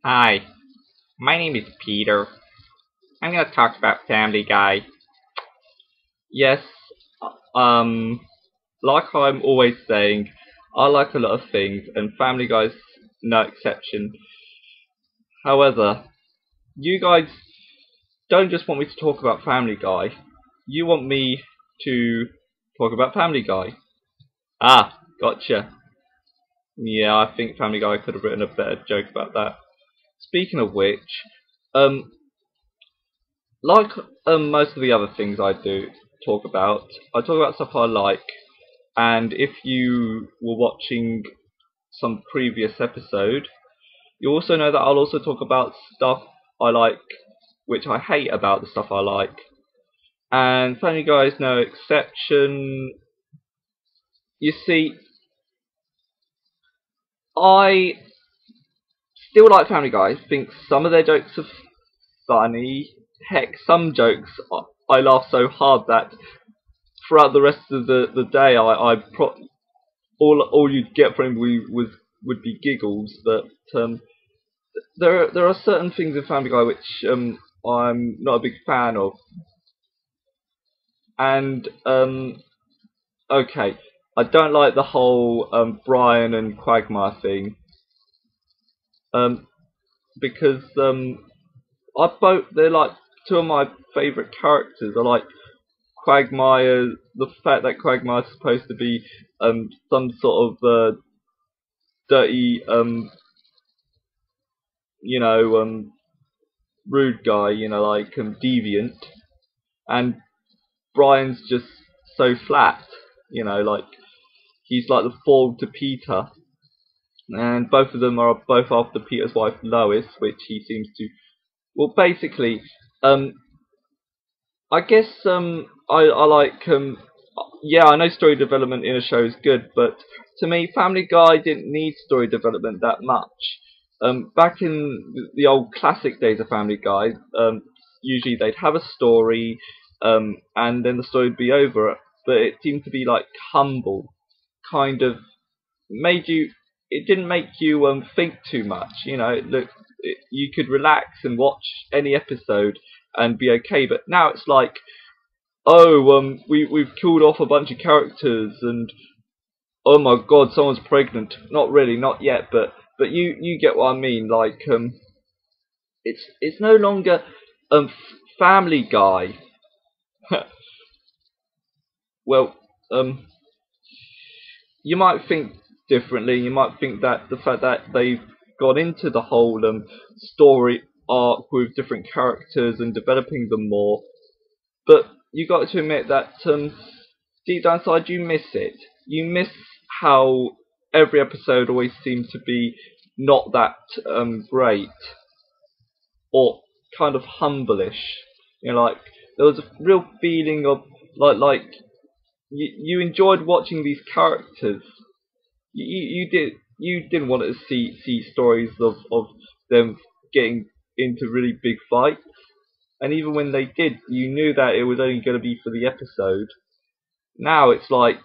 Hi, my name is Peter. I'm gonna talk about Family Guy. Yes, um, like I'm always saying, I like a lot of things, and Family Guy's no exception. However, you guys don't just want me to talk about Family Guy. You want me to talk about Family Guy. Ah, gotcha. Yeah, I think Family Guy could have written a better joke about that. Speaking of which, um, like most of the other things I do talk about, I talk about stuff I like. And if you were watching some previous episode, you also know that I'll also talk about stuff I like, which I hate about the stuff I like. And Family Guy is no exception. You see, I still like Family Guy. Think some of their jokes are funny. Heck, some jokes I laugh so hard that throughout the rest of the day, all you'd get from him would be giggles. But there are certain things in Family Guy which I'm not a big fan of. And okay, I don't like the whole Brian and Quagmire thing. Um, because I both they're like two of my favourite characters. I like Quagmire, the fact that Quagmire's supposed to be some sort of dirty you know rude guy, like deviant, and Brian's just so flat, like he's like the foil to Peter, and both of them are both after Peter's wife Lois, which he seems to. Well, basically, um, I guess I like yeah, I know story development in a show is good, but to me, Family Guy didn't need story development that much. Back in the old classic days of Family Guy, usually they'd have a story, and then the story would be over. But it seemed to be like humble, kind of made you. It didn't make you think too much. You could relax and watch any episode and be okay. But now it's like, oh, we've killed off a bunch of characters, and oh my god, someone's pregnant. Not really, not yet, but you get what I mean. Like it's no longer Family Guy. Well, you might think differently. You might think that the fact that they've gone into the whole story arc with different characters and developing them more, but you got to admit that deep down inside you miss it. You miss how every episode always seemed to be not that great or kind of humblish. Like there was a real feeling of like you enjoyed watching these characters. You didn't want to see stories of them getting into really big fights. And even when they did, you knew that it was only going to be for the episode. Now it's like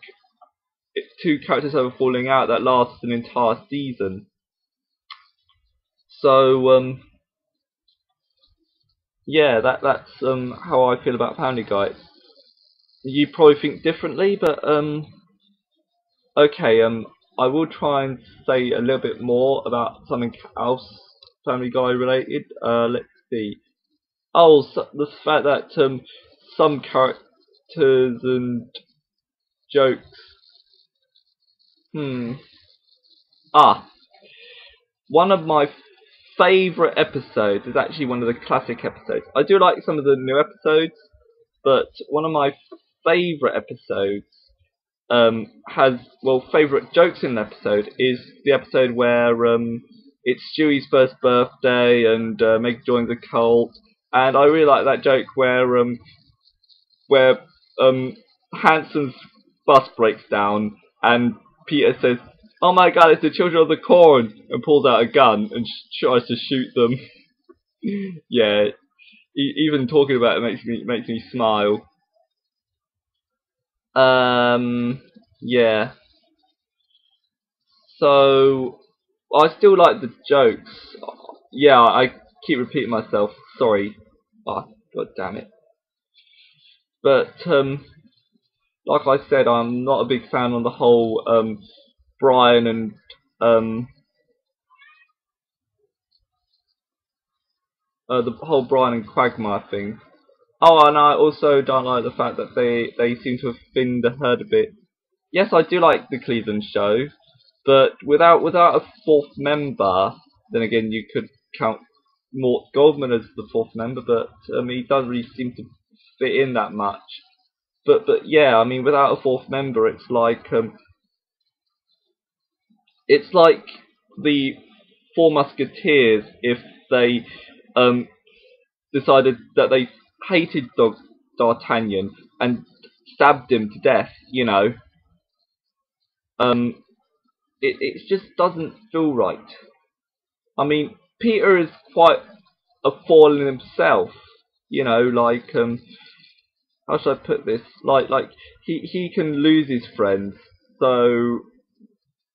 two characters have a falling out that lasts an entire season. So yeah, that's how I feel about Family Guy. You probably think differently, but okay, I will try and say a little bit more about something else Family Guy related. Let's see. Oh, so the fact that some characters and jokes. Hmm. Ah, one of my favourite episodes is actually one of the classic episodes. I do like some of the new episodes, but one of my favourite episodes has, well, favourite jokes in the episode is the episode where it's Stewie's first birthday and Meg joins the cult, and I really like that joke where Hanson's bus breaks down and Peter says, "Oh my God, it's the Children of the Corn," and pulls out a gun and tries to shoot them. Yeah, even talking about it makes me smile. Yeah. So I still like the jokes. Yeah, I keep repeating myself. Sorry. Oh, God damn it. But like I said, I'm not a big fan on the whole Brian and the whole Brian and Quagmire thing. Oh, and I also don't like the fact that they seem to have thinned the herd a bit. Yes, I do like the Cleveland show, but without a fourth member, then again you could count Mort Goldman as the fourth member, but he doesn't really seem to fit in that much. But yeah, I mean, without a fourth member, it's like the Four Musketeers if they um decided that they hated D'Artagnan and stabbed him to death. You know, it just doesn't feel right. I mean, Peter is quite a fool in himself. You know, like how should I put this? Like he can lose his friends, so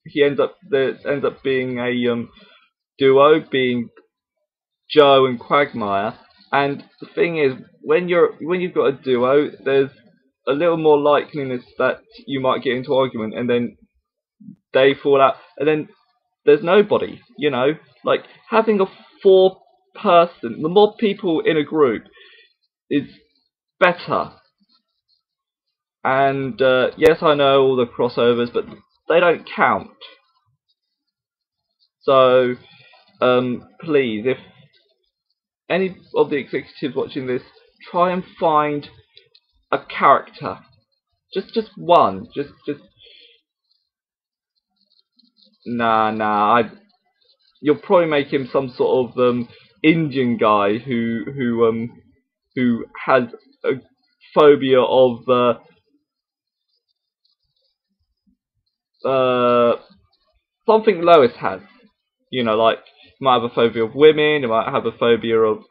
he ends up being a duo, being Joe and Quagmire. And the thing is, when you've got a duo, there's a little more likeliness that you might get into argument, and then they fall out, and then there's nobody. You know, like having a four-person, the more people in a group is better. And yes, I know all the crossovers, but they don't count. So please, if any of the executives watching this, try and find a character, just one, just nah. You'll probably make him some sort of Indian guy who has a phobia of something Lois has. You know, like he might have a phobia of women, he might have a phobia of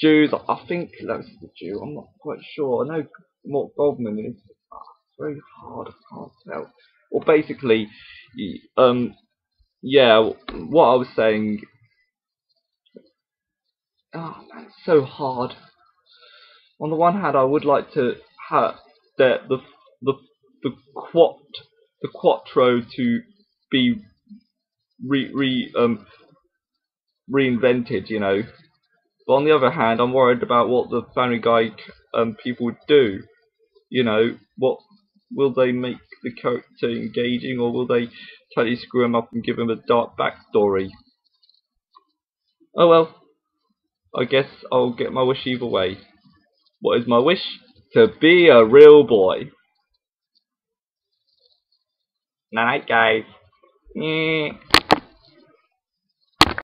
Jews. I think Lois is a Jew. I'm not quite sure. I know Mort Goldman is. It's very hard. I can't tell. Well, basically, yeah. What I was saying. Oh man, it's so hard. On the one hand, I would like to have the the quat the quattro to be reinvented, you know. But on the other hand, I'm worried about what the Family Guy people would do. You know, what will they make the character engaging, or will they totally screw him up and give him a dark backstory? Oh well, I guess I'll get my wish either way. What is my wish? To be a real boy. Night, guys.